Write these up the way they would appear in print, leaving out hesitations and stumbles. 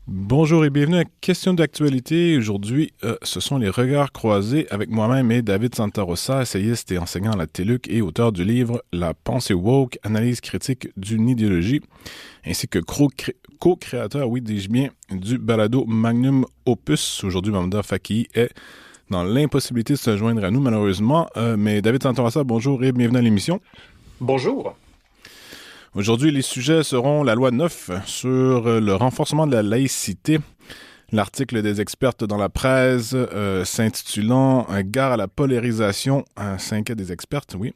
Bonjour et bienvenue à Question d'actualité. Aujourd'hui, ce sont les regards croisés avec moi-même et David Santarossa, essayiste et enseignant à la TÉLUQ et auteur du livre La pensée woke, analyse critique d'une idéologie, ainsi que co-créateur, oui, dis-je bien, du balado Magnum Opus. Aujourd'hui, Mamda Fakii est dans l'impossibilité de se joindre à nous, malheureusement. Mais David Santarossa, bonjour et bienvenue à l'émission. Bonjour. Aujourd'hui, les sujets seront la loi 9 sur le renforcement de la laïcité, l'article des expertes dans la presse s'intitulant Gare à la polarisation, 5 des expertes, oui,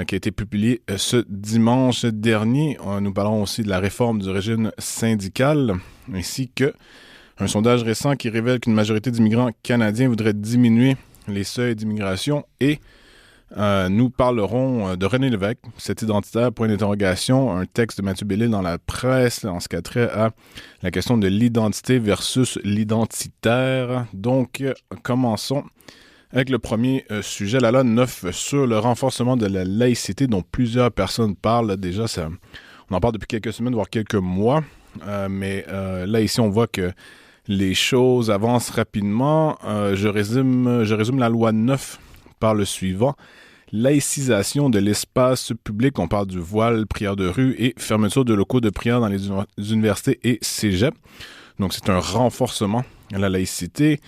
qui a été publié ce dimanche dernier. Nous parlerons aussi de la réforme du régime syndical, ainsi que un sondage récent qui révèle qu'une majorité d'immigrants canadiens voudraient diminuer les seuils d'immigration et nous parlerons de René Lévesque, cet identitaire, point d'interrogation, un texte de Mathieu Bellil dans la presse en ce qui a trait à la question de l'identité versus l'identitaire. Donc, commençons avec le premier sujet, la loi 9 sur le renforcement de la laïcité dont plusieurs personnes parlent. Déjà, on en parle depuis quelques semaines, voire quelques mois, mais là, ici, on voit que les choses avancent rapidement. Je résume la loi 9 par le suivant. Laïcisation de l'espace public, on parle du voile, prière de rue et fermeture de locaux de prière dans les universités et cégeps. Donc c'est un renforcement à la laïcité.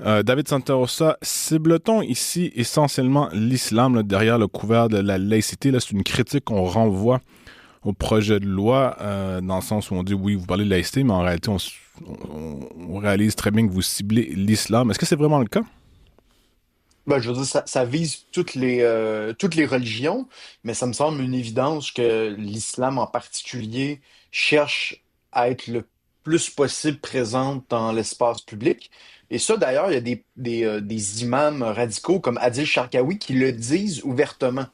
David Santarossa, cible-t-on ici essentiellement l'islam là, derrière le couvert de la laïcité? Là, c'est une critique qu'on renvoie au projet de loi dans le sens où on dit oui, vous parlez de laïcité, mais en réalité on réalise très bien que vous ciblez l'islam. Est-ce que c'est vraiment le cas? Ben, je veux dire, ça vise toutes les religions, mais ça me semble une évidence que l'islam en particulier cherche à être le plus possible présente dans l'espace public. Et ça, d'ailleurs, il y a des imams radicaux comme Adil Sharkawi qui le disent ouvertement,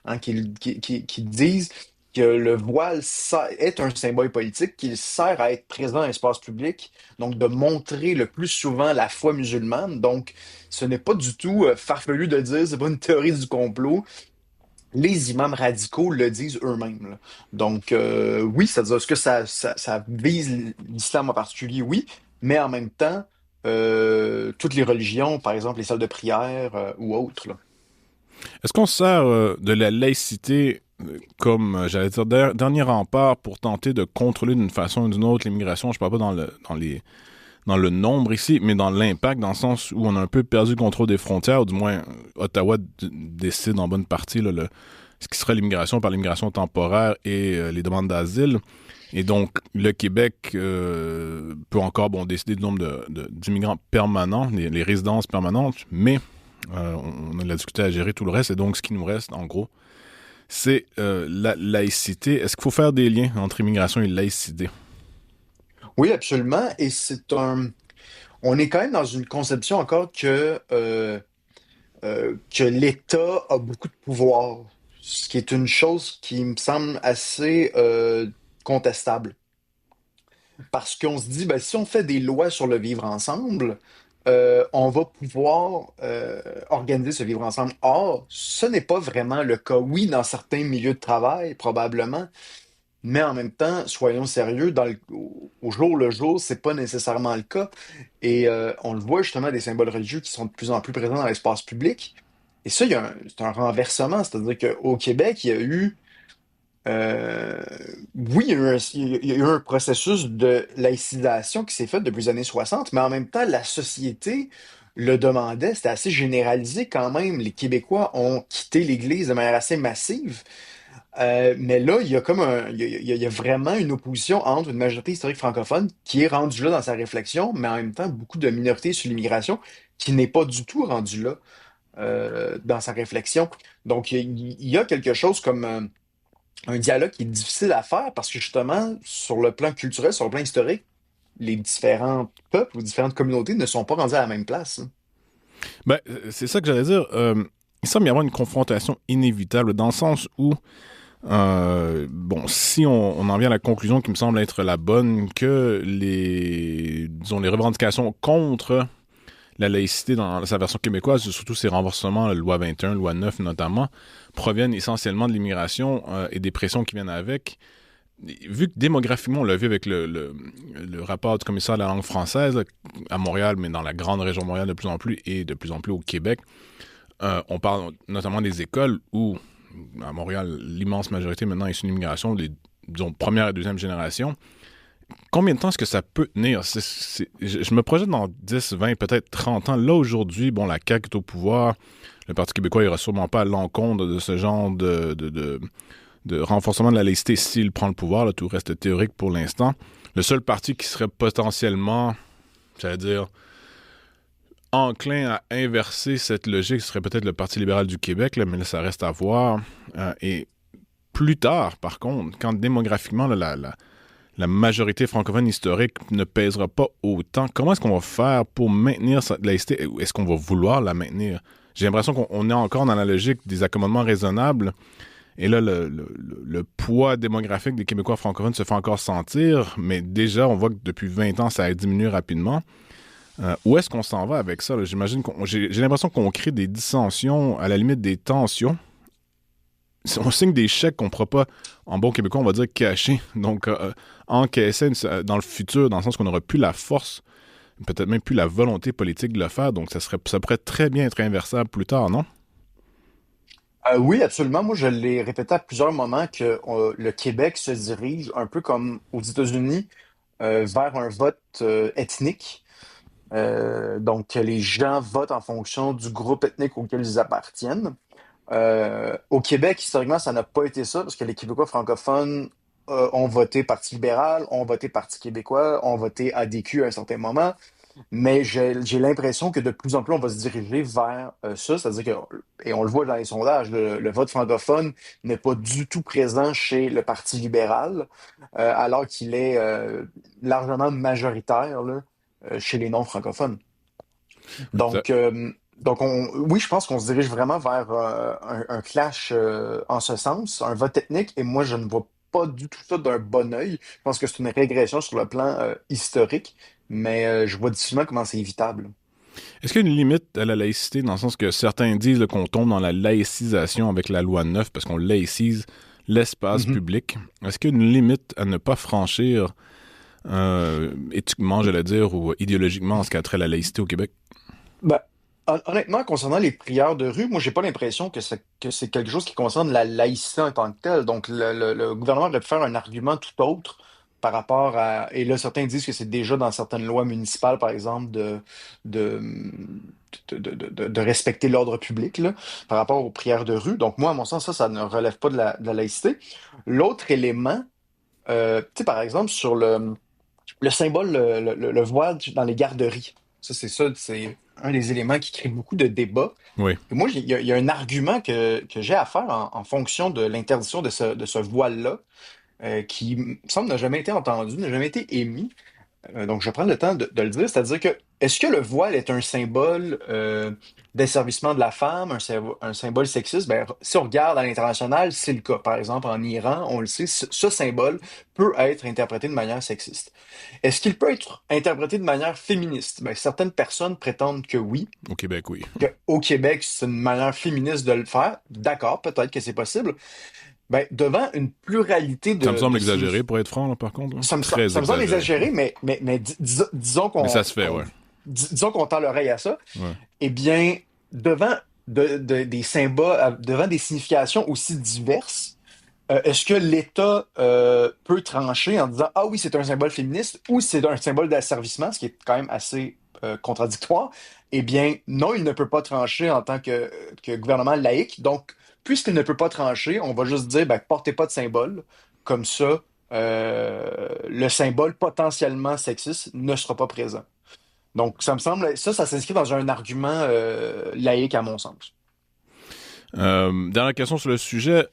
hein, qui disent que le voile est un symbole politique, qu'il sert à être présent dans l'espace public, donc de montrer le plus souvent la foi musulmane. Donc, ce n'est pas du tout farfelu de dire, c'est pas une théorie du complot. Les imams radicaux le disent eux-mêmes, là. Donc, oui, c'est-à-dire, est-ce que ça vise l'islam en particulier? Oui, mais en même temps, toutes les religions, par exemple les salles de prière ou autres, là. Est-ce qu'on se sert de la laïcité comme, j'allais dire, dernier rempart pour tenter de contrôler d'une façon ou d'une autre l'immigration? Je parle pas dans le nombre ici, mais dans l'impact, dans le sens où on a un peu perdu le contrôle des frontières, ou du moins Ottawa décide en bonne partie là, ce qui serait l'immigration par l'immigration temporaire et les demandes d'asile. Et donc, le Québec peut encore décider du nombre d'immigrants permanents, les résidences permanentes, mais on a de la difficulté à gérer tout le reste. Et donc, ce qui nous reste, en gros, c'est la laïcité. Est-ce qu'il faut faire des liens entre immigration et laïcité? Oui, absolument. Et on est quand même dans une conception encore que l'État a beaucoup de pouvoir, ce qui est une chose qui me semble assez contestable. Parce qu'on se dit, ben, si on fait des lois sur le vivre ensemble, on va pouvoir organiser ce vivre ensemble. Or, ce n'est pas vraiment le cas. Oui, dans certains milieux de travail, probablement, mais en même temps, soyons sérieux, au jour le jour, c'est pas nécessairement le cas. Et on le voit justement des symboles religieux qui sont de plus en plus présents dans l'espace public. Et ça, c'est un renversement. C'est-à-dire qu'au Québec, il y a eu, euh, oui, il y a eu un processus de laïcisation qui s'est fait depuis les années 60, mais en même temps, la société le demandait. C'était assez généralisé quand même. Les Québécois ont quitté l'Église de manière assez massive. Mais là, il y a comme il y a vraiment une opposition entre une majorité historique francophone qui est rendue là dans sa réflexion, mais en même temps beaucoup de minorités sur l'immigration qui n'est pas du tout rendue là dans sa réflexion. Donc il y a quelque chose comme un dialogue qui est difficile à faire parce que justement, sur le plan culturel, sur le plan historique, les différents peuples ou différentes communautés ne sont pas rendus à la même place, hein. Ben, c'est ça que j'allais dire. Il semble y avoir une confrontation inévitable dans le sens où, si on en vient à la conclusion qui me semble être la bonne, que disons, les revendications contre la laïcité dans sa version québécoise, surtout ses renversements, la loi 21, loi 9 notamment, proviennent essentiellement de l'immigration et des pressions qui viennent avec. vu que démographiquement, on l'a vu avec le rapport du commissaire de la langue française là, à Montréal, mais dans la grande région de Montréal de plus en plus et de plus en plus au Québec, on parle notamment des écoles où, à Montréal, l'immense majorité maintenant est une immigration, disons, première et deuxième génération. Combien de temps est-ce que ça peut tenir? Je me projette dans 10, 20, peut-être 30 ans. Là, aujourd'hui, bon, la CAQ est au pouvoir. Le Parti québécois n'ira sûrement pas à l'encontre de ce genre de renforcement de la laïcité s'il prend le pouvoir. Là, tout reste théorique pour l'instant. Le seul parti qui serait potentiellement, j'allais dire, enclin à inverser cette logique serait peut-être le Parti libéral du Québec, là, mais là, ça reste à voir. Et plus tard, par contre, quand démographiquement, là, la majorité francophone historique ne pèsera pas autant, comment est-ce qu'on va faire pour maintenir cette laïcité? Est-ce qu'on va vouloir la maintenir? J'ai l'impression qu'on est encore dans la logique des accommodements raisonnables. Et là, le poids démographique des Québécois francophones se fait encore sentir, mais déjà, on voit que depuis 20 ans, ça a diminué rapidement. Où est-ce qu'on s'en va avec ça? Là? J'ai l'impression qu'on crée des dissensions, à la limite des tensions. On signe des chèques qu'on ne pourra pas, en bon québécois, on va dire cacher. Donc, encaisser dans le futur, dans le sens qu'on n'aura plus la force, peut-être même plus la volonté politique de le faire. Donc, ça pourrait très bien être inversable plus tard, non? Oui, absolument. Moi, je l'ai répété à plusieurs moments que le Québec se dirige un peu comme aux États-Unis vers un vote ethnique. Donc, les gens votent en fonction du groupe ethnique auquel ils appartiennent. Au Québec, historiquement, ça n'a pas été ça parce que les Québécois francophones ont voté Parti libéral, ont voté Parti québécois, ont voté ADQ à un certain moment. Mais j'ai l'impression que de plus en plus, on va se diriger vers ça. C'est-à-dire que, et on le voit dans les sondages, le vote francophone n'est pas du tout présent chez le Parti libéral, alors qu'il est largement majoritaire là, chez les non-francophones. Ça- Donc, oui, je pense qu'on se dirige vraiment vers un clash en ce sens, un vote ethnique, et moi, je ne vois pas du tout ça d'un bon œil. Je pense que c'est une régression sur le plan historique, mais je vois difficilement comment c'est évitable. Est-ce qu'il y a une limite à la laïcité, dans le sens que certains disent là, qu'on tombe dans la laïcisation avec la loi 9 parce qu'on laïcise l'espace Mhm. public? Est-ce qu'il y a une limite à ne pas franchir éthiquement, j'allais dire, ou idéologiquement en ce qui a trait à la laïcité au Québec? Ben, honnêtement, concernant les prières de rue, moi, j'ai pas l'impression que c'est quelque chose qui concerne la laïcité en tant que telle. Donc, le gouvernement aurait pu faire un argument tout autre par rapport à... Et là, certains disent que c'est déjà dans certaines lois municipales, par exemple, de, de respecter l'ordre public, là, par rapport aux prières de rue. Donc, moi, à mon sens, ça ne relève pas de la laïcité. L'autre élément, tu sais, par exemple, sur le symbole, le voile dans les garderies. Ça, c'est un des éléments qui crée beaucoup de débats. Oui. Et moi, il y a un argument que j'ai à faire en fonction de l'interdiction de ce voile-là, qui me semble n'a jamais été entendu, n'a jamais été émis. Donc, je vais prendre le temps de le dire, c'est-à-dire que est-ce que le voile est un symbole d'asservissement de la femme, un symbole sexiste? Ben, si on regarde à l'international, c'est le cas. Par exemple, en Iran, on le sait, ce symbole peut être interprété de manière sexiste. Est-ce qu'il peut être interprété de manière féministe? Ben, certaines personnes prétendent que oui, Au Québec, oui. qu'au Québec, c'est une manière féministe de le faire. D'accord, peut-être que c'est possible. Ben, devant une pluralité Ça me semble de exagéré, significations, pour être franc, là, par contre. Là. ça Très ça me semble exagéré. exagéré, mais disons Mais ça se fait, ouais. disons qu'on tend l'oreille à ça. Ouais. Eh bien, devant des symboles, devant des significations aussi diverses, est-ce que l'État peut trancher en disant, ah oui, c'est un symbole féministe ou c'est un symbole d'asservissement, ce qui est quand même assez contradictoire? Eh bien, non, il ne peut pas trancher en tant que gouvernement laïque. Donc, puisqu'il ne peut pas trancher, on va juste dire, ben, portez pas de symbole. Comme ça, le symbole potentiellement sexiste ne sera pas présent. Donc, ça me semble, ça s'inscrit dans un argument laïque à mon sens. Dernière question sur le sujet.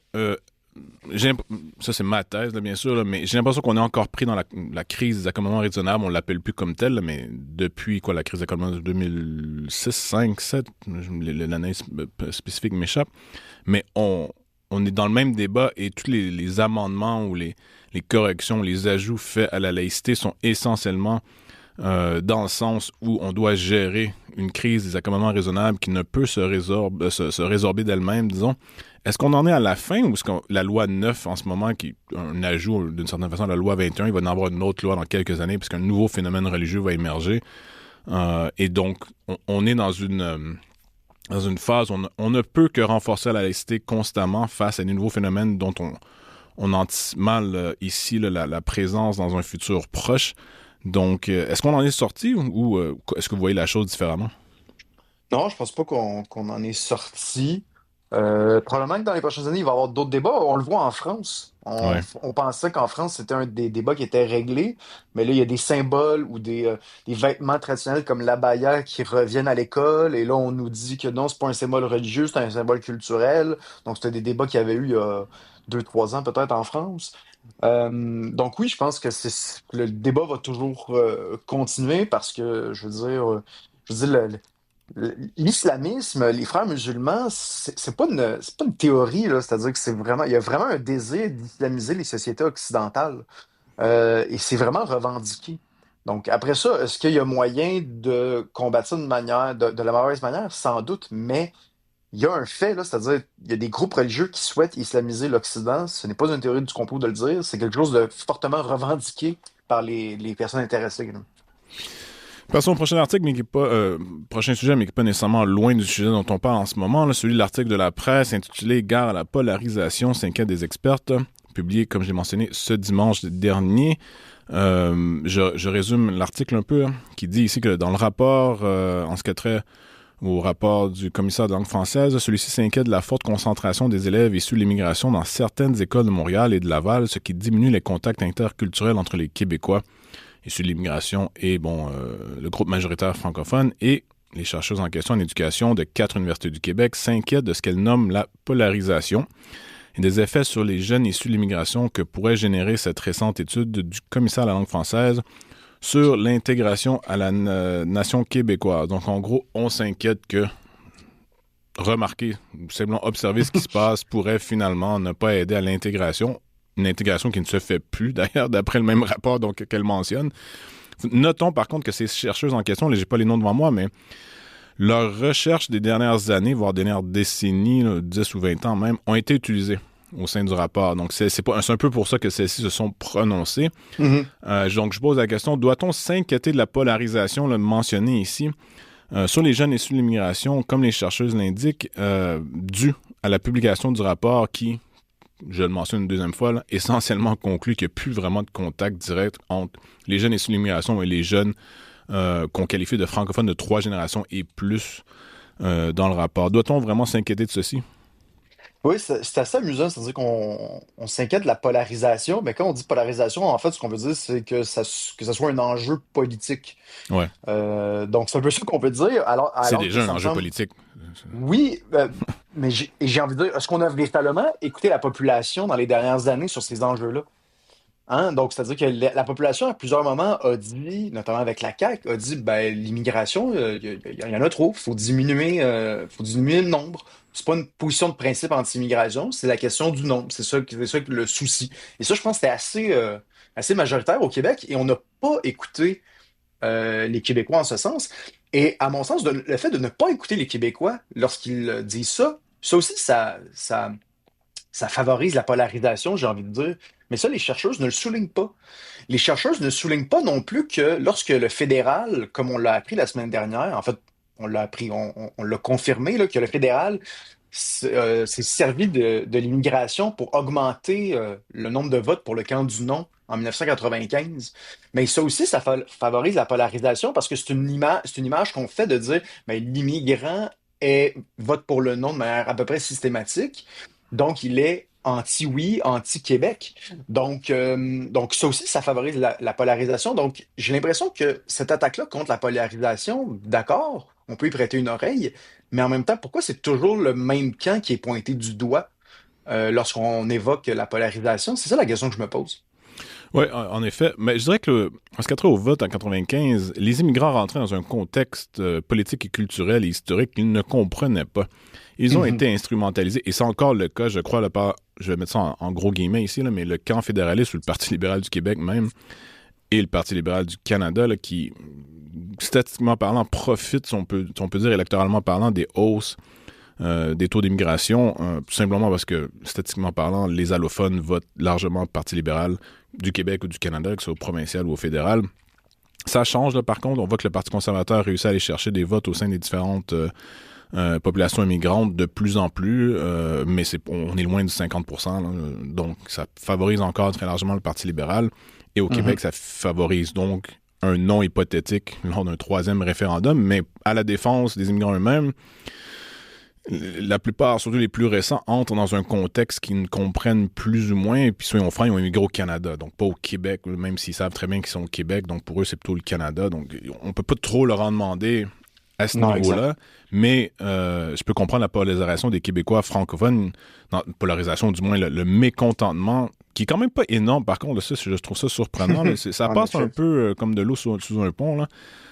Ça, c'est ma thèse, là, bien sûr, là, mais j'ai l'impression qu'on est encore pris dans la crise des accommodements raisonnables. On l'appelle plus comme tel, là, mais depuis quoi, la crise des accommodements de 2006, 5, 7, l'année spécifique m'échappe. Mais on est dans le même débat et tous les amendements ou les corrections, les ajouts faits à la laïcité sont essentiellement dans le sens où on doit gérer une crise des accommodements raisonnables qui ne peut se résorber d'elle-même, disons. Est-ce qu'on en est à la fin ou est-ce que la loi 9 en ce moment, qui est un ajout d'une certaine façon à la loi 21, il va y en avoir une autre loi dans quelques années puisqu'un nouveau phénomène religieux va émerger. Et donc, on est dans une phase où on ne peut que renforcer la laïcité constamment face à des nouveaux phénomènes dont on anticipe mal ici la présence dans un futur proche. Donc, est-ce qu'on en est sorti ou est-ce que vous voyez la chose différemment? Non, je pense pas qu'on en est sorti. Probablement que dans les prochaines années, il va y avoir d'autres débats. On le voit en France. Ouais. On pensait qu'en France, c'était un des débats qui était réglé, mais là, il y a des symboles ou des vêtements traditionnels comme l'abaya qui reviennent à l'école, et là, on nous dit que non, c'est pas un symbole religieux, c'est un symbole culturel. Donc, c'était des débats qu'il y avait eu il y a 2, 3 ans peut-être en France. Donc oui, je pense que le débat va toujours continuer parce que, je veux dire, l'islamisme, les frères musulmans, c'est pas une théorie, là. C'est-à-dire que il y a vraiment un désir d'islamiser les sociétés occidentales. Et c'est vraiment revendiqué. Donc, après ça, est-ce qu'il y a moyen de combattre ça de la mauvaise manière? Sans doute, mais il y a un fait, là, c'est-à-dire, il y a des groupes religieux qui souhaitent islamiser l'Occident. Ce n'est pas une théorie du complot de le dire, c'est quelque chose de fortement revendiqué par les personnes intéressées, là. Passons au prochain article, mais qui est pas prochain sujet, mais qui n'est pas nécessairement loin du sujet dont on parle en ce moment. Là, celui de l'article de la presse intitulé Gare à la polarisation, s'inquiètent des expertes, publié, comme j'ai mentionné, ce dimanche dernier. Je résume l'article un peu, qui dit ici que dans le rapport, en ce qui a trait au rapport du commissaire de langue française, celui-ci s'inquiète de la forte concentration des élèves issus de l'immigration dans certaines écoles de Montréal et de Laval, ce qui diminue les contacts interculturels entre les Québécois issus de l'immigration et le groupe majoritaire francophone. Et les chercheuses en question en éducation de 4 universités du Québec s'inquiètent de ce qu'elles nomment la polarisation et des effets sur les jeunes issus de l'immigration que pourrait générer cette récente étude du commissaire à la langue française sur l'intégration à la nation québécoise. Donc, en gros, on s'inquiète que remarquer ou simplement observer ce qui se passe pourrait finalement ne pas aider à l'intégration. Une intégration qui ne se fait plus, d'ailleurs, d'après le même rapport qu'elle mentionne. Notons par contre que ces chercheuses en question, je n'ai pas les noms devant moi, mais leurs recherches des dernières années, voire des dernières décennies, 10 ou 20 ans même, ont été utilisées au sein du rapport. Donc, c'est un peu pour ça que celles-ci se sont prononcées. Donc, je pose la question, doit-on s'inquiéter de la polarisation mentionnée ici sur les jeunes issus de l'immigration, comme les chercheuses l'indiquent, due à la publication du rapport qui, je le mentionne une deuxième fois, là, essentiellement conclut qu'il n'y a plus vraiment de contact direct entre les jeunes issus de l'immigration et les jeunes qu'on qualifie de francophones de 3 générations et plus dans le rapport. Doit-on vraiment s'inquiéter de ceci? Oui, c'est assez amusant, c'est-à-dire qu'on s'inquiète de la polarisation, mais quand on dit polarisation, en fait, ce qu'on veut dire, c'est que ça soit un enjeu politique. Ouais. Donc, c'est un peu ça qu'on peut dire, C'est alors que déjà un ça me enjeu semble, politique. oui, mais j'ai envie de dire, est-ce qu'on a véritablement écouté la population dans les dernières années sur ces enjeux-là? Hein? Donc, c'est-à-dire que la population, à plusieurs moments, a dit, notamment avec la CAQ, a dit, ben, l'immigration, il y en a trop, faut diminuer le nombre. C'est pas une position de principe anti-immigration, c'est la question du nombre. C'est ça le souci. Et ça, je pense que c'était assez majoritaire au Québec et on n'a pas écouté les Québécois en ce sens. Et à mon sens, le fait de ne pas écouter les Québécois lorsqu'ils disent ça aussi, ça favorise la polarisation, j'ai envie de dire. Mais ça, les chercheuses ne le soulignent pas. Les chercheuses ne soulignent pas non plus que lorsque le fédéral, comme on l'a appris la semaine dernière, en fait, on l'a appris, on l'a confirmé, là, que le fédéral s'est servi de l'immigration pour augmenter le nombre de votes pour le camp du non en 1995. Mais ça aussi, favorise la polarisation parce que c'est une image qu'on fait de dire, ben, l'immigrant vote pour le non de manière à peu près systématique. Donc, il est anti-oui, anti-Québec. Donc ça aussi, ça favorise la polarisation. Donc, j'ai l'impression que cette attaque-là contre la polarisation, d'accord, on peut y prêter une oreille, mais en même temps, pourquoi c'est toujours le même camp qui est pointé du doigt lorsqu'on évoque la polarisation? C'est ça la question que je me pose. Oui, en effet. Mais je dirais que, en ce qui a trait au vote en 95, les immigrants rentraient dans un contexte politique et culturel et historique qu'ils ne comprenaient pas. Ils ont été instrumentalisés, et c'est encore le cas, je crois, je vais mettre ça en gros guillemets ici, là, mais le camp fédéraliste ou le Parti libéral du Québec même, et le Parti libéral du Canada, là, qui, statistiquement parlant, profite, si on peut dire électoralement parlant, des hausses des taux d'immigration, tout simplement parce que, statistiquement parlant, les allophones votent largement Parti libéral du Québec ou du Canada, que ce soit au provincial ou au fédéral. Ça change, là, par contre. On voit que le Parti conservateur réussit à aller chercher des votes au sein des différentes populations immigrantes de plus en plus, mais on est loin du 50%, là, donc ça favorise encore très largement le Parti libéral. Et au Mhm. Québec, ça favorise donc un non hypothétique lors d'un troisième référendum, mais à la défense des immigrants eux-mêmes, la plupart, surtout les plus récents, entrent dans un contexte qu'ils ne comprennent plus ou moins. Et puis, soyons francs, ils ont immigré au Canada, donc pas au Québec, même s'ils savent très bien qu'ils sont au Québec. Donc, pour eux, c'est plutôt le Canada. Donc, on peut pas trop leur en demander à ce Non, exact. niveau-là. Mais je peux comprendre la polarisation des Québécois francophones, non, polarisation du moins, le mécontentement, qui est quand même pas énorme. Par contre, là, ça, je trouve ça surprenant. Là. Ça En passe un effet. peu comme de l'eau sous un pont, là,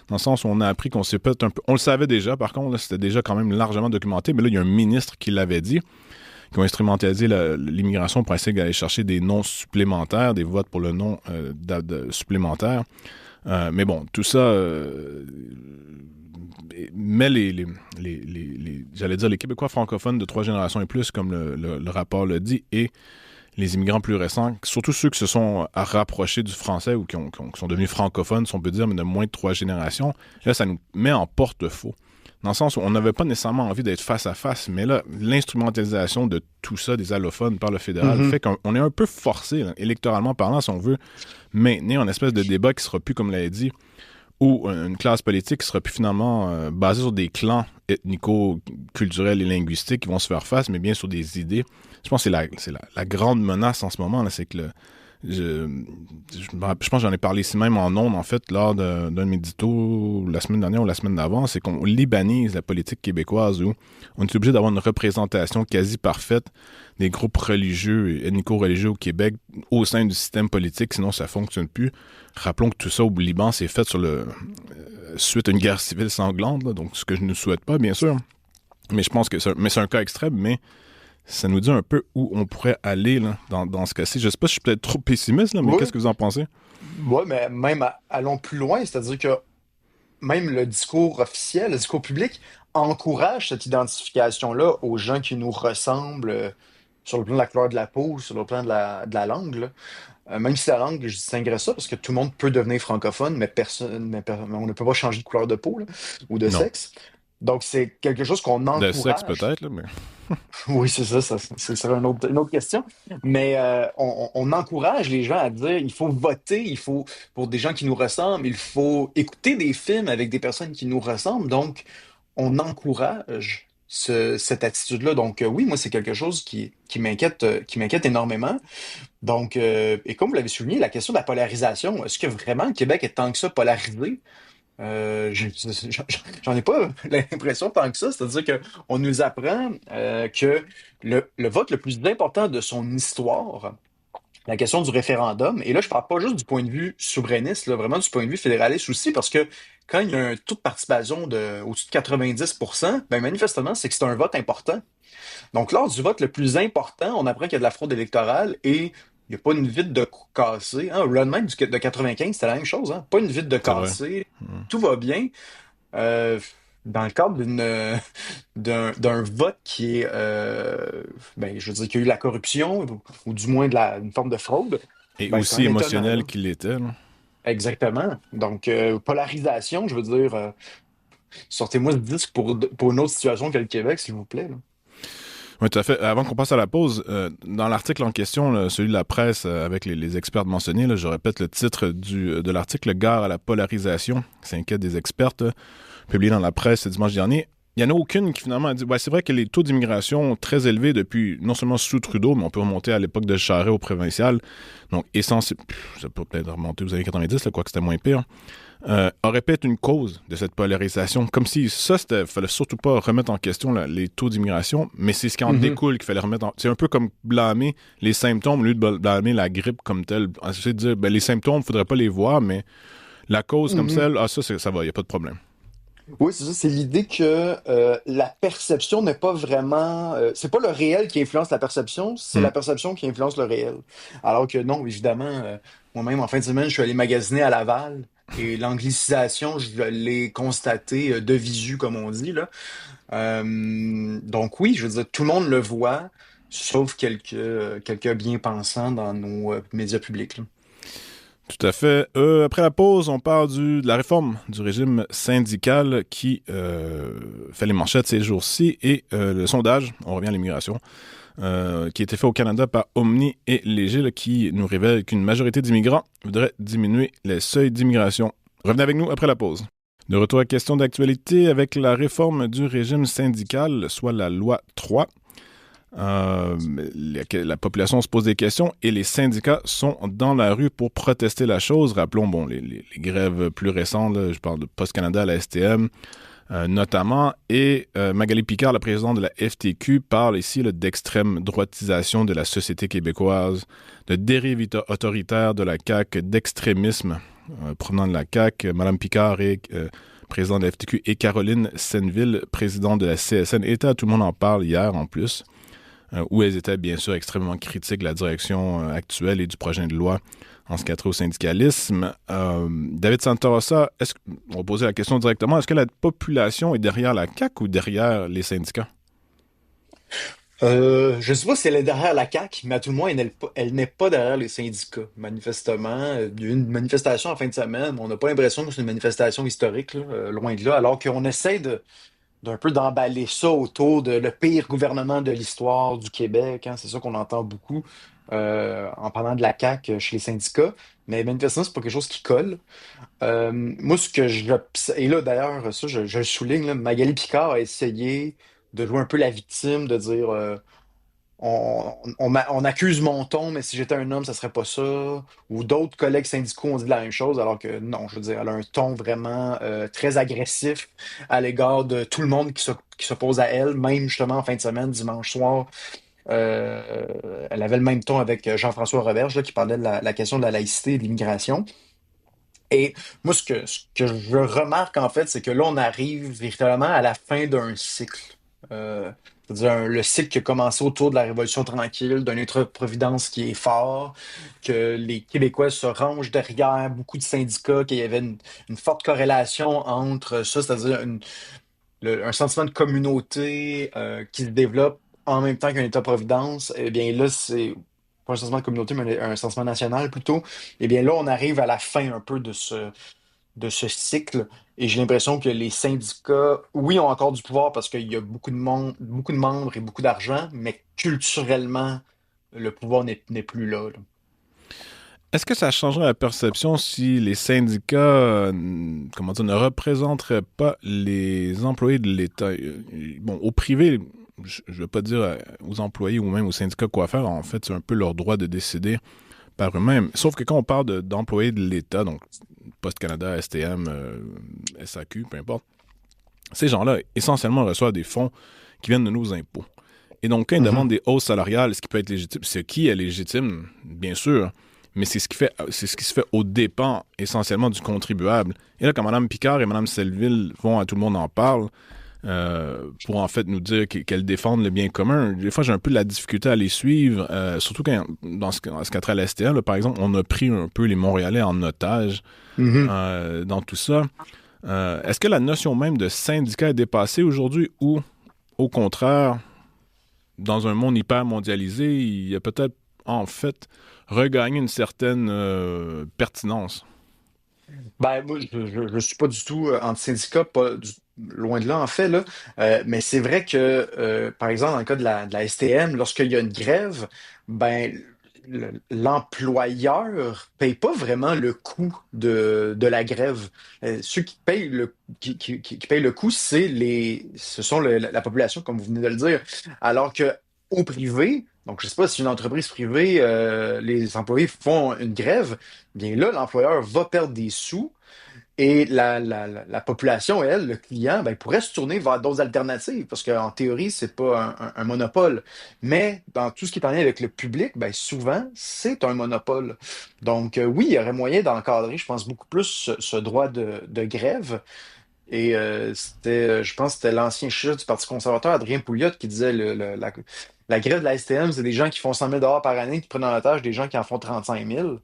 dans le sens où on a appris qu'on s'est peut-être un peu... On le savait déjà, par contre, là, c'était déjà quand même largement documenté, mais là, il y a un ministre qui l'avait dit, qui ont instrumentalisé l'immigration pour essayer d'aller chercher des noms supplémentaires, des votes pour le nom supplémentaire. Mais bon, tout ça met j'allais dire, les Québécois francophones de 3 générations et plus, comme le rapport le dit, et les immigrants plus récents, surtout ceux qui se sont rapprochés du français ou qui sont devenus francophones, si on peut dire, mais de moins de 3 générations, là, ça nous met en porte-faux. Dans le sens où on n'avait pas nécessairement envie d'être face à face, mais là, l'instrumentalisation de tout ça, des allophones par le fédéral, Mhm. fait qu'on est un peu forcé, là, électoralement parlant, si on veut, maintenir une espèce de débat qui sera plus, comme l'avait dit, ou une classe politique qui sera plus finalement basée sur des clans ethnico-culturels et linguistiques qui vont se faire face, mais bien sur des idées. Je pense que c'est la grande menace en ce moment, là, c'est que je, je pense que j'en ai parlé ici même en ondes, en fait, lors d'un de mes ditos la semaine dernière ou la semaine d'avant, c'est qu'on libanise la politique québécoise où on est obligé d'avoir une représentation quasi parfaite des groupes religieux et ethnico-religieux au Québec au sein du système politique, sinon ça fonctionne plus. Rappelons que tout ça au Liban, c'est fait suite à une guerre civile sanglante, là, donc ce que je ne souhaite pas, bien sûr. Mais je pense que c'est un cas extrême, mais ça nous dit un peu où on pourrait aller là, dans ce cas-ci. Je sais pas si je suis peut-être trop pessimiste, là, mais Oui, qu'est-ce que vous en pensez? ouais, mais même allons plus loin, c'est-à-dire que même le discours officiel, le discours public, encourage cette identification-là aux gens qui nous ressemblent sur le plan de la couleur de la peau, sur le plan de la langue, là. Même si la langue, je distinguerais ça, parce que tout le monde peut devenir francophone, mais personne, mais on ne peut pas changer de couleur de peau, là, ou de Non. sexe. Donc, c'est quelque chose qu'on De sexe encourage. peut-être, là, mais... Oui, c'est ça, ça serait une autre question. Mais on encourage les gens à dire il faut voter, il faut, pour des gens qui nous ressemblent, il faut écouter des films avec des personnes qui nous ressemblent. Donc, on encourage cette attitude-là. Donc, oui, moi, c'est quelque chose qui m'inquiète énormément. Donc, et comme vous l'avez souligné, la question de la polarisation, est-ce que vraiment le Québec est tant que ça polarisé? J'en ai pas l'impression tant que ça. C'est-à-dire que on nous apprend que le vote le plus important de son histoire, la question du référendum, et là, je parle pas juste du point de vue souverainiste, là, vraiment du point de vue fédéraliste aussi, parce que quand il y a un taux de participation au-dessus de 90%, ben manifestement, c'est que c'est un vote important. Donc, lors du vote le plus important, on apprend qu'il y a de la fraude électorale et il n'y a pas une vitre de cassée. Hein. Le lendemain de 95, c'était la même chose. Hein. Pas une vitre de C'est vrai. cassée. Tout va bien. Euh, dans le cadre d'un vote qui est, ben, je veux dire, qu'il y a eu la corruption, ou du moins une forme de fraude, Et ben, c'est quand aussi même étonnant, émotionnel là. qu'il était, là. Exactement. Donc, polarisation, je veux dire, sortez-moi ce disque pour une autre situation que le Québec, s'il vous plaît, là. Oui, tout à fait. Avant qu'on passe à la pause, dans l'article en question, là, celui de la presse avec les experts mentionnés, là, je répète le titre de l'article Gare à la polarisation, qui s'inquiète des expertes, publié dans la presse ce dimanche dernier. Il n'y en a aucune qui finalement a dit ouais, c'est vrai que les taux d'immigration très élevés depuis non seulement sous Trudeau, mais on peut remonter à l'époque de Charest au provincial, donc essentiel, ça peut peut-être remonter aux années 90, là, quoique c'était moins pire, aurait pu être une cause de cette polarisation. Comme si ça, il fallait surtout pas remettre en question là, les taux d'immigration, mais c'est ce qui en Mhm. découle qu'il fallait remettre en... C'est un peu comme blâmer les symptômes au lieu de blâmer la grippe comme telle. Essayer de dire, ben, les symptômes, il ne faudrait pas les voir, mais la cause comme Mhm. celle, ça va, il n'y a pas de problème. Oui, c'est ça, c'est l'idée que la perception n'est pas vraiment... c'est pas le réel qui influence la perception, c'est Hmm. la perception qui influence le réel. Alors que non, évidemment, Moi-même, en fin de semaine, je suis allé magasiner à Laval et l'anglicisation, je l'ai constaté de visu, comme on dit, là. Donc oui, je veux dire, tout le monde le voit, sauf quelques bien-pensants dans nos médias publics, là. Tout à fait. Après la pause, on parle de la réforme du régime syndical qui fait les manchettes ces jours-ci et le sondage, on revient à l'immigration, qui a été fait au Canada par Omni et Léger, là, qui nous révèle qu'une majorité d'immigrants voudrait diminuer les seuils d'immigration. Revenez avec nous après la pause. De retour à question d'actualité avec la réforme du régime syndical, soit la loi 3. La population se pose des questions et les syndicats sont dans la rue pour protester la chose. Rappelons les grèves plus récentes, là, je parle de Post Canada, la STM notamment, et Magali Picard, la présidente de la FTQ, parle ici là, d'extrême droitisation de la société québécoise, de dérive autoritaire de la CAQ, d'extrémisme provenant de la CAQ. Madame Picard est présidente de la FTQ et Caroline Senneville, présidente de la CSN, était à Tout le monde en parle hier en plus. Où elles étaient bien sûr extrêmement critiques de la direction actuelle et du projet de loi en ce qui a trait au syndicalisme. David Santorosa, on va poser la question directement, est-ce que la population est derrière la CAQ ou derrière les syndicats? Je ne sais pas si elle est derrière la CAQ, mais à tout le moins, elle n'est pas derrière les syndicats, manifestement. Il y a eu une manifestation en fin de semaine, mais on n'a pas l'impression que c'est une manifestation historique, là, loin de là, alors qu'on essaie d'un peu d'emballer ça autour de le pire gouvernement de l'histoire du Québec, hein. C'est ça qu'on entend beaucoup en parlant de la CAQ chez les syndicats. Mais manifestement, c'est pas quelque chose qui colle. Moi, ce que et là, d'ailleurs, ça, je le souligne, là, Magali Picard a essayé de jouer un peu la victime, de dire on accuse mon ton, mais si j'étais un homme, ça serait pas ça. Ou d'autres collègues syndicaux ont dit la même chose, alors que non, je veux dire, elle a un ton vraiment très agressif à l'égard de tout le monde qui s'oppose à elle, même justement en fin de semaine, dimanche soir. Elle avait le même ton avec Jean-François Roberge, là, qui parlait de la question de la laïcité et de l'immigration. Et moi, ce que je remarque, en fait, c'est que là, on arrive véritablement à la fin d'un cycle. C'est-à-dire le cycle qui a commencé autour de la Révolution tranquille, d'un État-providence qui est fort, que les Québécois se rangent derrière beaucoup de syndicats, qu'il y avait une forte corrélation entre ça, c'est-à-dire un sentiment de communauté qui se développe en même temps qu'un État-providence. Eh bien là, c'est pas un sentiment de communauté, mais un sentiment national plutôt. Eh bien là, on arrive à la fin un peu de ce cycle. Et j'ai l'impression que les syndicats, oui, ont encore du pouvoir parce qu'il y a beaucoup de membres et beaucoup d'argent, mais culturellement, le pouvoir n'est plus là, là. Est-ce que ça changerait la perception si les syndicats comment dire, ne représenteraient pas les employés de l'État? Bon, au privé, je ne veux pas dire aux employés ou même aux syndicats quoi faire. En fait, c'est un peu leur droit de décider par eux-mêmes. Sauf que quand on parle d'employés de l'État, donc Post Canada, STM, SAQ, peu importe, ces gens-là, essentiellement, reçoivent des fonds qui viennent de nos impôts. Et donc, quand ils Mhm. demandent des hausses salariales, ce qui peut être légitime, ce qui est légitime, bien sûr, mais c'est ce qui se fait aux dépens essentiellement du contribuable. Et là, quand Mme Picard et Mme Selleville vont à Tout le monde en parle, pour en fait nous dire qu'elles défendent le bien commun. Des fois, j'ai un peu de la difficulté à les suivre, surtout quand, dans ce qu'a trait à la STA, là, par exemple, on a pris un peu les Montréalais en otage Mhm. dans tout ça. Est-ce que la notion même de syndicat est dépassée aujourd'hui ou, au contraire, dans un monde hyper mondialisé, il y a peut-être, en fait, regagné une certaine pertinence? Ben, moi, je suis pas du tout anti-syndicat, loin de là, en fait, là. Mais c'est vrai que, par exemple, dans le cas de la STM, lorsqu'il y a une grève, ben, l'employeur paye pas vraiment le coût de la grève. Ceux qui payent qui payent le coût, ce sont la population, comme vous venez de le dire. Alors que au privé, donc je sais pas si une entreprise privée, les employés font une grève, bien là, l'employeur va perdre des sous et la population, elle, le client, ben, pourrait se tourner vers d'autres alternatives parce qu'en théorie, c'est pas un monopole. Mais dans tout ce qui est en lien avec le public, ben, souvent, c'est un monopole. Donc, oui, il y aurait moyen d'encadrer, je pense, beaucoup plus ce droit de grève. Et je pense que c'était l'ancien chef du Parti conservateur, Adrien Pouliot, qui disait la grève de la STM, c'est des gens qui font 100 000 par année, qui prennent en otage des gens qui en font 35 000.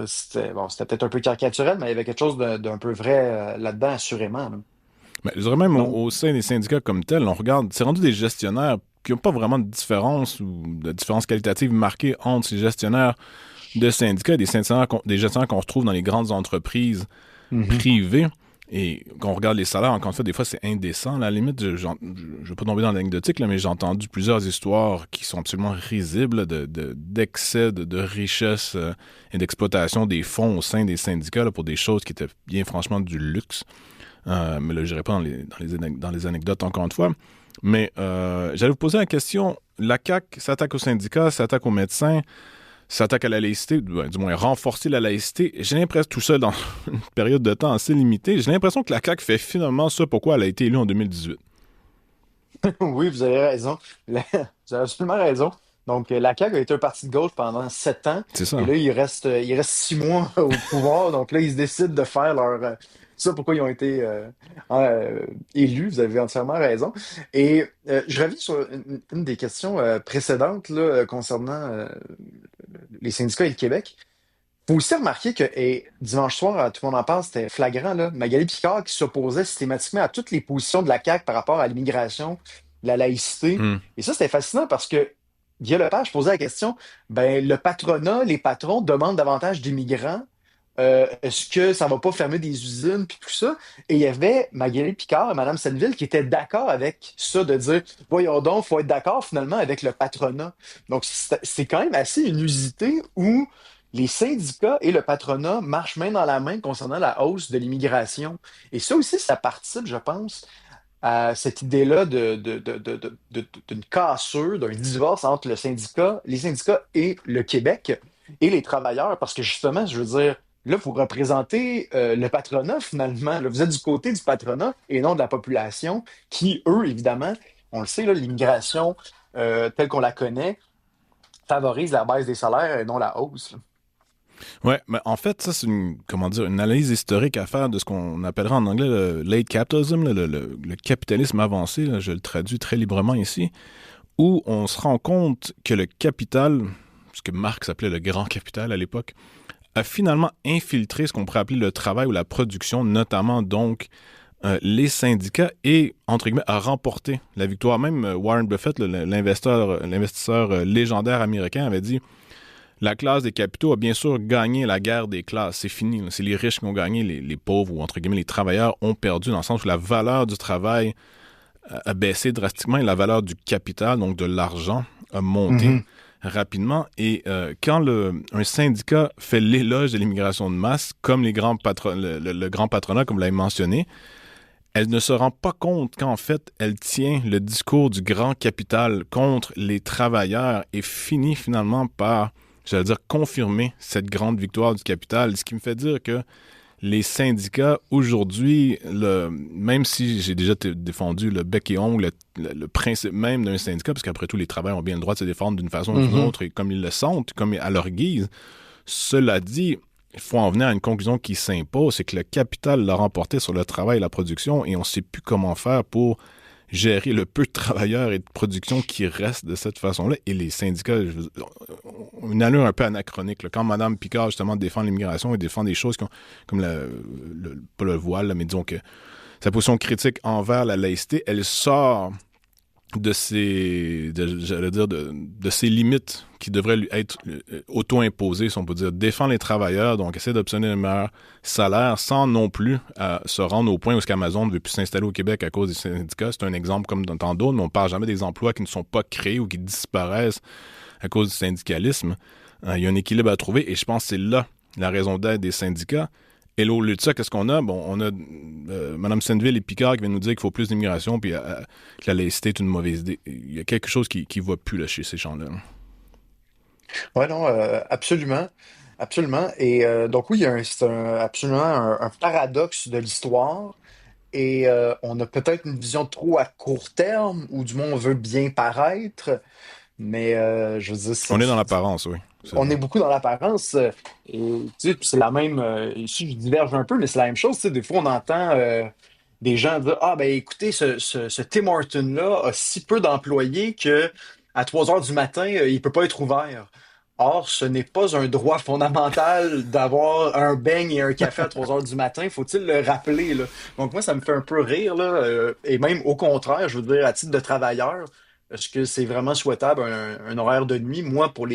C'était peut-être un peu caricatural, mais il y avait quelque chose d'un peu vrai là-dedans, assurément, là. Mais je dirais même Donc, au sein des syndicats comme tels, on regarde, c'est rendu des gestionnaires qui n'ont pas vraiment de différence ou de différence qualitative marquée entre ces gestionnaires de syndicats et des gestionnaires qu'on retrouve dans les grandes entreprises mhm. privées. Et quand on regarde les salaires, encore une fois, des fois, c'est indécent. À la limite, je ne vais pas tomber dans l'anecdotique, là, mais j'ai entendu plusieurs histoires qui sont absolument risibles d'excès de richesse et d'exploitation des fonds au sein des syndicats là, pour des choses qui étaient bien franchement du luxe. Mais là, je n'irai pas dans les anecdotes encore une fois. Mais j'allais vous poser la question. La CAQ s'attaque aux syndicats, s'attaque aux médecins, s'attaque à la laïcité, du moins renforcer la laïcité. J'ai l'impression, tout ça dans une période de temps assez limitée, j'ai l'impression que la CAQ fait finalement ça pourquoi elle a été élue en 2018. Oui, vous avez raison. Vous avez absolument raison. Donc, la CAQ a été un parti de gauche pendant 7 ans. C'est Et ça. là, il reste 6 mois au pouvoir. Donc là, ils se décident de faire ça pourquoi ils ont été élus. Vous avez entièrement raison. Et je reviens sur une des questions précédentes là, concernant les syndicats et le Québec. Faut aussi remarquer que dimanche soir, tout le monde en parle, c'était flagrant, là. Magali Picard qui s'opposait systématiquement à toutes les positions de la CAQ par rapport à l'immigration, la laïcité. Hmm. Et ça, c'était fascinant parce que Guy Lepage posait la question, ben, le patronat, les patrons demandent davantage d'immigrants. Est-ce que ça va pas fermer des usines puis tout ça? Et il y avait Magali Picard et Mme Senneville qui étaient d'accord avec ça, de dire, voyons donc, faut être d'accord finalement avec le patronat. Donc, c'est quand même assez inusité où les syndicats et le patronat marchent main dans la main concernant la hausse de l'immigration. Et ça aussi, ça participe, je pense, à cette idée-là d'une cassure, d'un divorce entre les syndicats et le Québec et les travailleurs. Parce que justement, je veux dire, là, vous représentez le patronat finalement. Là, vous êtes du côté du patronat et non de la population qui, eux, évidemment, on le sait, là, l'immigration telle qu'on la connaît favorise la baisse des salaires et non la hausse, là. Ouais, mais en fait, ça, c'est comment dire, une analyse historique à faire de ce qu'on appellera en anglais le late capitalism, le capitalisme avancé, là, je le traduis très librement ici, où on se rend compte que le capital, ce que Marx appelait le grand capital à l'époque, a finalement infiltré ce qu'on pourrait appeler le travail ou la production, notamment donc les syndicats, et, entre guillemets, a remporté la victoire. Même Warren Buffett, l'investisseur légendaire américain, avait dit la classe des capitaux a bien sûr gagné la guerre des classes. C'est fini. C'est les riches qui ont gagné, les pauvres ou entre guillemets les travailleurs ont perdu dans le sens où la valeur du travail a baissé drastiquement et la valeur du capital, donc de l'argent, a monté Mhm. rapidement. Et quand un syndicat fait l'éloge de l'immigration de masse, comme le grand patronat, comme vous l'avez mentionné, elle ne se rend pas compte qu'en fait, elle tient le discours du grand capital contre les travailleurs et finit finalement par, j'allais dire, confirmer cette grande victoire du capital. Ce qui me fait dire que les syndicats, aujourd'hui, même si j'ai déjà défendu le bec et ongle, le principe même d'un syndicat, parce qu'après tout, les travailleurs ont bien le droit de se défendre d'une façon ou d'une Mhm. autre, et comme ils le sentent, comme à leur guise. Cela dit, il faut en venir à une conclusion qui s'impose, c'est que le capital l'a remporté sur le travail et la production, et on ne sait plus comment faire pour gérer le peu de travailleurs et de production qui restent de cette façon-là. Et les syndicats, ont une allure un peu anachronique, là. Quand Mme Picard, justement, défend l'immigration et défend des choses comme pas le voile, là, mais disons que sa position critique envers la laïcité, elle sort j'allais dire, de ses limites qui devraient lui être auto-imposées, si on peut dire, défend les travailleurs, donc essaie d'obtenir un meilleur salaire sans non plus se rendre au point où Amazon ne veut plus s'installer au Québec à cause des syndicats. C'est un exemple comme dans tant d'autres, mais on ne parle jamais des emplois qui ne sont pas créés ou qui disparaissent à cause du syndicalisme. Il y a un équilibre à trouver et je pense que c'est là la raison d'être des syndicats. Et là, au lieu de ça, qu'est-ce qu'on a? Bon, on a Mme Senneville et Picard qui viennent nous dire qu'il faut plus d'immigration puis que la laïcité est une mauvaise idée. Il y a quelque chose qui ne va plus là, chez ces gens-là. Ouais, non, absolument. Absolument. Et donc oui, absolument un paradoxe de l'histoire. Et on a peut-être une vision trop à court terme, ou du moins on veut bien paraître. Mais je veux dire, On est dans l'apparence, oui. C'est on vrai. est beaucoup dans l'apparence. Et tu sais, puis c'est la même. Ici, je diverge un peu, mais c'est la même chose. Tu sais, des fois, on entend. des gens dire, ah ben écoutez, ce Tim Horton-là a si peu d'employés que à 3 heures du matin, il peut pas être ouvert. Or, ce n'est pas un droit fondamental d'avoir un beigne et un café à 3 heures du matin. Faut-il le rappeler, là? Donc moi, ça me fait un peu rire, là. Et même au contraire, je veux dire, à titre de travailleur, est-ce que c'est vraiment souhaitable un horaire de nuit? Moi, pour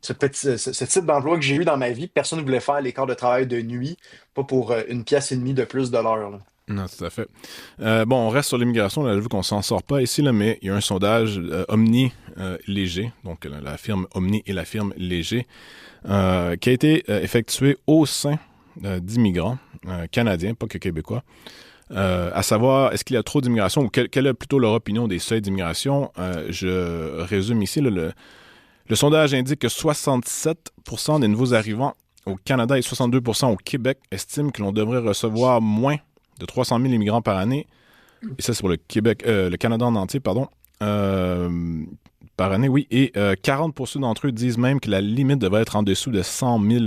ce type d'emploi que j'ai eu dans ma vie, personne ne voulait faire les quarts de travail de nuit, pas pour une pièce et demie de plus de l'heure, là. Non, tout à fait. Bon, on reste sur l'immigration, là, vu qu'on s'en sort pas ici, là, mais il y a un sondage Omni Léger, donc la firme Omni et la firme Léger, qui a été effectué au sein d'immigrants canadiens, pas que québécois, à savoir, est-ce qu'il y a trop d'immigration ou quelle est plutôt leur opinion des seuils d'immigration? Je résume ici, là, le sondage indique que 67% des nouveaux arrivants au Canada et 62% au Québec estiment que l'on devrait recevoir moins de 300 000 immigrants par année. Et ça, c'est pour le Québec, le Canada en entier, pardon. Par année, oui. Et 40% d'entre eux disent même que la limite devrait être en dessous de 100 000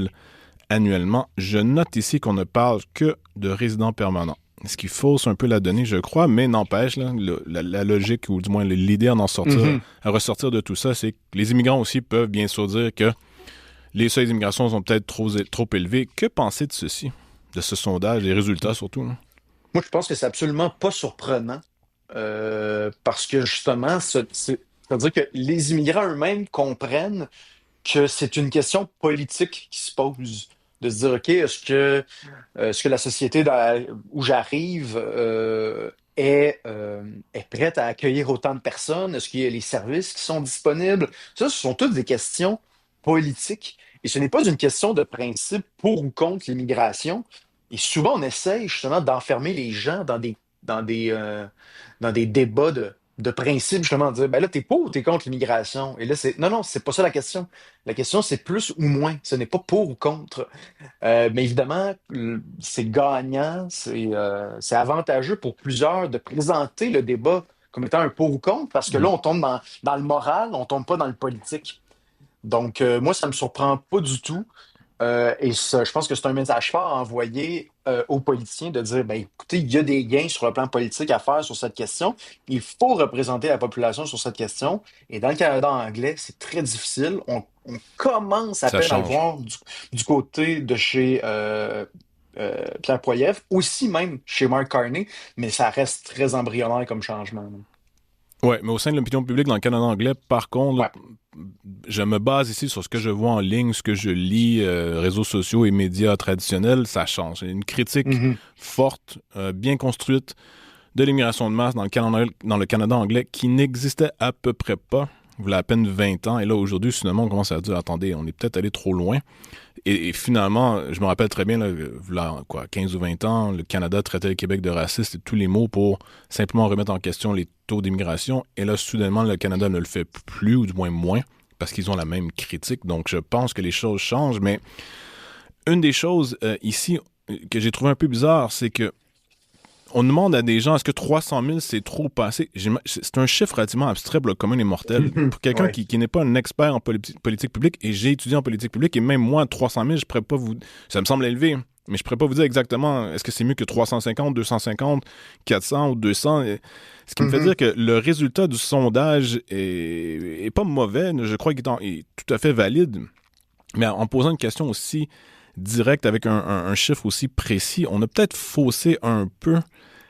annuellement. Je note ici qu'on ne parle que de résidents permanents. Ce qui fausse un peu la donnée, je crois, mais n'empêche, là, la logique, ou du moins l'idée Mhm. à ressortir de tout ça, c'est que les immigrants aussi peuvent bien sûr dire que les seuils d'immigration sont peut-être trop élevés. Que penser de ceci, de ce sondage, les résultats surtout, là? Moi, je pense que c'est absolument pas surprenant parce que justement, c'est-à-dire que les immigrants eux-mêmes comprennent que c'est une question politique qui se pose. De se dire, OK, est-ce que la société où j'arrive est prête à accueillir autant de personnes? Est-ce qu'il y a les services qui sont disponibles? Ça, ce sont toutes des questions politiques. Et ce n'est pas une question de principe pour ou contre l'immigration. Et souvent, on essaye justement d'enfermer les gens dans des débats de principe, justement, de dire, ben là, t'es pour ou t'es contre l'immigration? Et là, non, non, c'est pas ça la question. La question, c'est plus ou moins. Ce n'est pas pour ou contre. Mais évidemment, c'est gagnant, c'est avantageux pour plusieurs de présenter le débat comme étant un pour ou contre, parce que là, Mm. on tombe dans le moral, on tombe pas dans le politique. Donc, moi, ça me surprend pas du tout. Et ça, je pense que c'est un message fort à envoyer aux politiciens de dire, ben, écoutez, il y a des gains sur le plan politique à faire sur cette question. Il faut représenter la population sur cette question. Et dans le Canada anglais, c'est très difficile. On commence à Ça peine à le change. voir du côté de chez Pierre Poilievre, aussi même chez Mark Carney, mais ça reste très embryonnaire comme changement. Ouais, mais au sein de l'opinion publique dans le Canada anglais, par contre, là, Ouais. je me base ici sur ce que je vois en ligne, ce que je lis, réseaux sociaux et médias traditionnels, ça change. Il y a une critique Mhm. forte, bien construite de l'immigration de masse dans le Canada anglais qui n'existait à peu près pas, il y a à peine 20 ans. Et là, aujourd'hui, finalement, on commence à dire, attendez, on est peut-être allé trop loin. Et finalement, je me rappelle très bien, là, quoi, 15 ou 20 ans, le Canada traitait le Québec de raciste et tous les mots pour simplement remettre en question les taux d'immigration. Et là, soudainement, le Canada ne le fait plus, ou du moins moins, parce qu'ils ont la même critique. Donc, je pense que les choses changent. Mais une des choses ici que j'ai trouvé un peu bizarre, c'est que on demande à des gens, est-ce que 300 000, c'est trop passé? C'est un chiffre relativement abstrait pour le commun des mortels. Pour quelqu'un Ouais. qui n'est pas un expert en politique publique, et j'ai étudié en politique publique, et même moi, 300 000, je pourrais pas vous... Ça me semble élevé, mais je pourrais pas vous dire exactement, est-ce que c'est mieux que 350, 250, 400 ou 200? Ce qui me fait Mhm. dire que le résultat du sondage est pas mauvais, je crois qu'il est tout à fait valide, mais en posant une question aussi directe avec un chiffre aussi précis, on a peut-être faussé un peu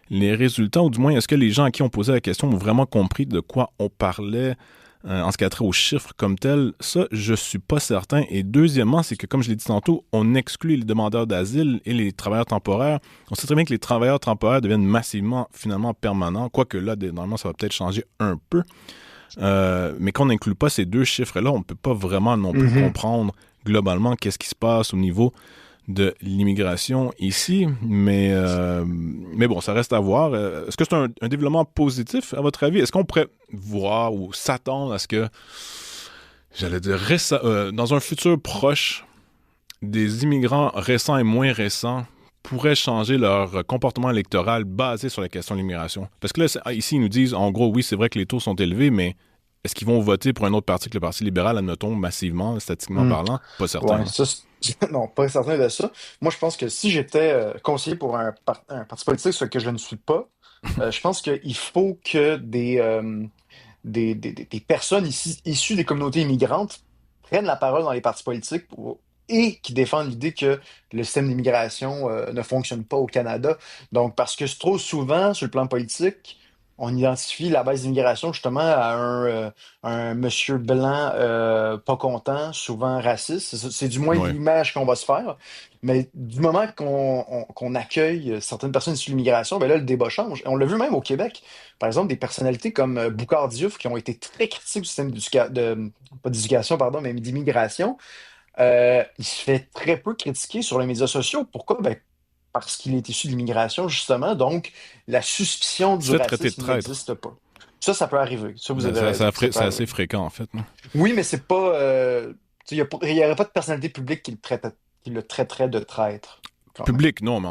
les résultats, ou du moins, est-ce que les gens à qui on posait la question ont vraiment compris de quoi on parlait en ce qui a trait aux chiffres comme tels? Ça, je suis pas certain. Et deuxièmement, c'est que, comme je l'ai dit tantôt, on exclut les demandeurs d'asile et les travailleurs temporaires. On sait très bien que les travailleurs temporaires deviennent massivement, finalement, permanents, quoique là, normalement, ça va peut-être changer un peu. Mais qu'on n'inclut pas ces deux chiffres-là, on ne peut pas vraiment non plus Mhm. comprendre globalement qu'est-ce qui se passe au niveau de l'immigration ici, mais bon, ça reste à voir. Est-ce que c'est un développement positif, à votre avis? Est-ce qu'on pourrait voir ou s'attendre à ce que, j'allais dire, dans un futur proche, des immigrants récents et moins récents pourraient changer leur comportement électoral basé sur la question de l'immigration? Parce que là, ici, ils nous disent, en gros, oui, c'est vrai que les taux sont élevés, mais est-ce qu'ils vont voter pour un autre parti que le Parti libéral, admettons, massivement, statistiquement Hmm. parlant? Pas certain. Ouais, ça, non, pas certain de ça. Moi, je pense que si j'étais conseiller pour un parti politique, ce que je ne suis pas, je pense qu'il faut que des personnes issues des communautés immigrantes prennent la parole dans les partis politiques et qui défendent l'idée que le système d'immigration ne fonctionne pas au Canada. Donc, parce que trop souvent, sur le plan politique, on identifie la baisse d'immigration justement à un monsieur blanc pas content, souvent raciste. C'est du moins Oui. l'image qu'on va se faire. Mais du moment qu'on accueille certaines personnes issues de l'immigration, ben là, le débat change. Et on l'a vu même au Québec. Par exemple, des personnalités comme Boucard Diouf qui ont été très critiques du système pas d'éducation, pardon, mais d'immigration. Il se fait très peu critiquer sur les médias sociaux. Pourquoi? Ben, parce qu'il est issu de l'immigration, justement. Donc, la suspicion Il se du fait traiter de racisme traître. n'existe pas. Ça peut arriver. Ça, vous avez raison. Ça peut C'est assez arriver. fréquent, en fait. Non? Oui, mais c'est pas. Tu sais, il y aurait pas de personnalité publique qui le traiterait de traître, quand même. Public, non, mais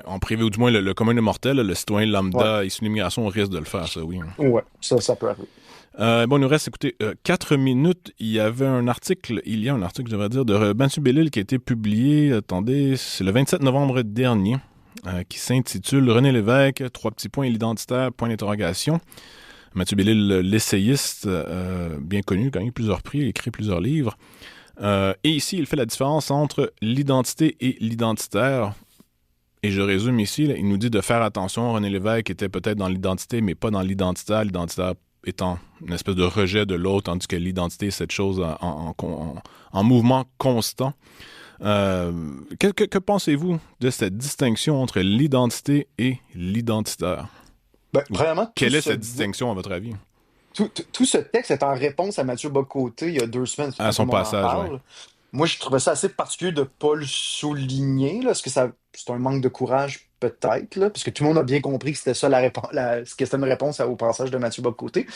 en privé, ou du moins le commun des mortels, le citoyen Ouais. lambda issu de l'immigration, on risque de le faire, ça, oui. Ouais, ça peut arriver. Bon, il nous reste, écoutez, 4 minutes. Il y a un article, je devrais dire, de Mathieu Bellil qui a été publié, attendez, c'est le 27 novembre dernier, qui s'intitule René Lévesque, trois petits points, l'identitaire, point d'interrogation. Mathieu Bellil, l'essayiste, bien connu, gagné plusieurs prix, écrit plusieurs livres. Et ici, il fait la différence entre l'identité et l'identitaire. Et je résume ici, là, il nous dit de faire attention. René Lévesque était peut-être dans l'identité, mais pas dans l'identitaire. L'identitaire étant une espèce de rejet de l'autre, tandis que l'identité est cette chose en mouvement constant. Que pensez-vous de cette distinction entre l'identité et l'identitaire? Ben, Ou vraiment, quelle est cette distinction, à votre avis? tout ce texte est en réponse à Mathieu Bocoté il y a 2 semaines, À quand tout son le monde en passage, oui. parle. Moi, je trouvais ça assez particulier de ne pas le souligner, là, parce que c'est un manque de courage, peut-être, là, parce que tout le monde a bien compris que c'était ça la réponse, que c'était une réponse au passage de Mathieu Bocoté.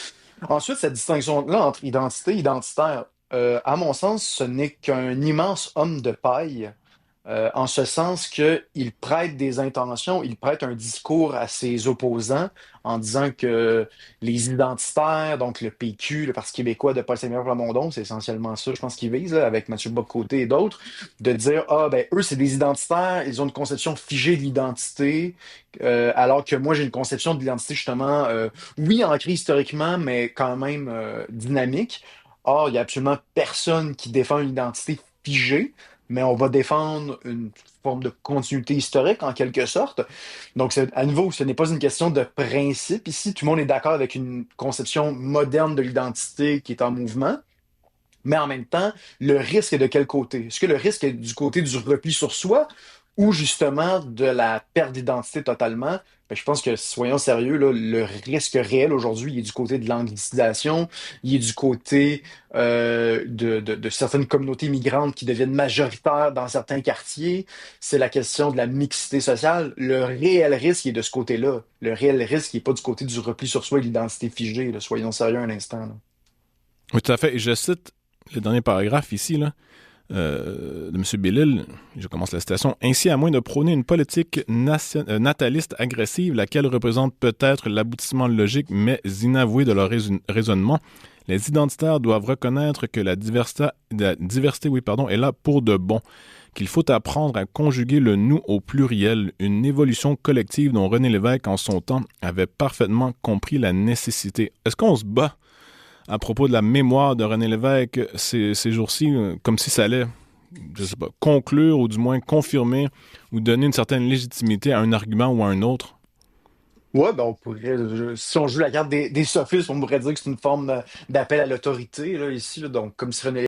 Ensuite, cette distinction-là entre identité et identitaire, à mon sens, ce n'est qu'un immense homme de paille en ce sens qu'il prête des intentions, il prête un discours à ses opposants en disant que les identitaires, donc le PQ, le Parti québécois de Paul Saint-Pierre Plamondon, c'est essentiellement ça, je pense qu'il vise, là, avec Mathieu Bock-Côté et d'autres, de dire, ah ben eux, c'est des identitaires, ils ont une conception figée de l'identité, alors que moi, j'ai une conception de l'identité justement, oui, ancrée historiquement, mais quand même dynamique. Or, il y a absolument personne qui défend une identité figée, mais on va défendre une forme de continuité historique en quelque sorte. Donc, à nouveau, ce n'est pas une question de principe ici. Tout le monde est d'accord avec une conception moderne de l'identité qui est en mouvement. Mais en même temps, le risque est de quel côté? Est-ce que le risque est du côté du repli sur soi ou justement de la perte d'identité totalement? Ben, je pense que, soyons sérieux, là, le risque réel aujourd'hui, il est du côté de l'anglicisation, il est du côté de certaines communautés migrantes qui deviennent majoritaires dans certains quartiers. C'est la question de la mixité sociale. Le réel risque il est de ce côté-là. Le réel risque il n'est pas du côté du repli sur soi et de l'identité figée. Là. Soyons sérieux un instant. Là. Oui, tout à fait. Et je cite le dernier paragraphe ici, là, de M. Bellil, je commence la citation. Ainsi, à moins de prôner une politique nataliste agressive, laquelle représente peut-être l'aboutissement logique mais inavoué de leur raisonnement, les identitaires doivent reconnaître que la diversité oui, pardon, est là pour de bon, qu'il faut apprendre à conjuguer le nous au pluriel, une évolution collective dont René Lévesque, en son temps, avait parfaitement compris la nécessité. Est-ce qu'on se bat à propos de la mémoire de René Lévesque ces jours-ci, comme si ça allait, je sais pas, conclure ou du moins confirmer ou donner une certaine légitimité à un argument ou à un autre? Ouais, ben on pourrait, si on joue la carte des sophistes, on pourrait dire que c'est une forme d'appel à l'autorité, là, ici, là, donc comme si René